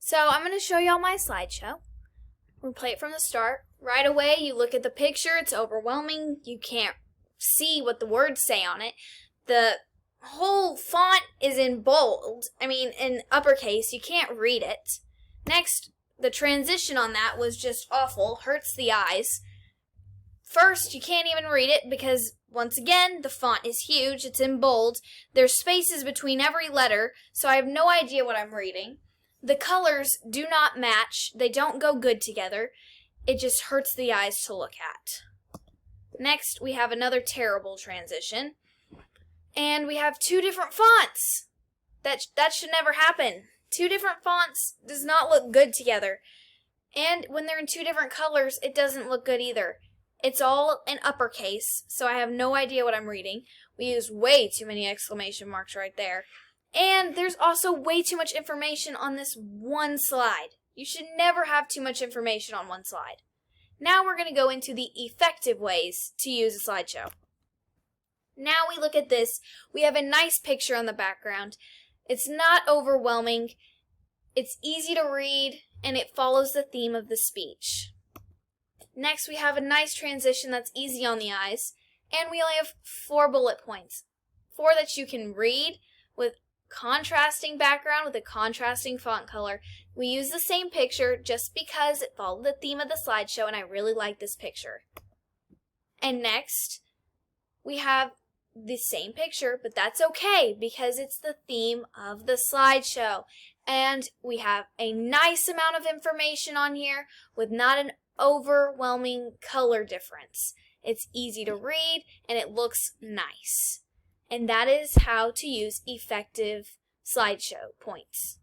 So I'm going to show y'all my slideshow. We'll play it from the start. Right away, you look at the picture, it's overwhelming. You can't see what the words say on it. The whole font is in bold, in uppercase. You can't read it. Next, the transition on that was just awful, hurts the eyes. First, you can't even read it because, once again, the font is huge, it's in bold. There's spaces between every letter, so I have no idea what I'm reading. The colors do not match, they don't go good together. It just hurts the eyes to look at. Next, we have another terrible transition. And we have two different fonts. That should never happen. Two different fonts does not look good together. And when they're in two different colors, it doesn't look good either. It's all in uppercase, so I have no idea what I'm reading. We use way too many exclamation marks right there. And there's also way too much information on this one slide. You should never have too much information on one slide. Now we're going to go into the effective ways to use a slideshow. Now we look at this. We have a nice picture on the background. It's not overwhelming. It's easy to read, and it follows the theme of the speech. Next, we have a nice transition that's easy on the eyes, and we only have 4 bullet points. 4 that you can read with contrasting background with a contrasting font color. We use the same picture just because it followed the theme of the slideshow and I really like this picture. And next, we have the same picture, but that's okay because it's the theme of the slideshow. And we have a nice amount of information on here with not an overwhelming color difference. It's easy to read and it looks nice. And that is how to use effective slideshow points.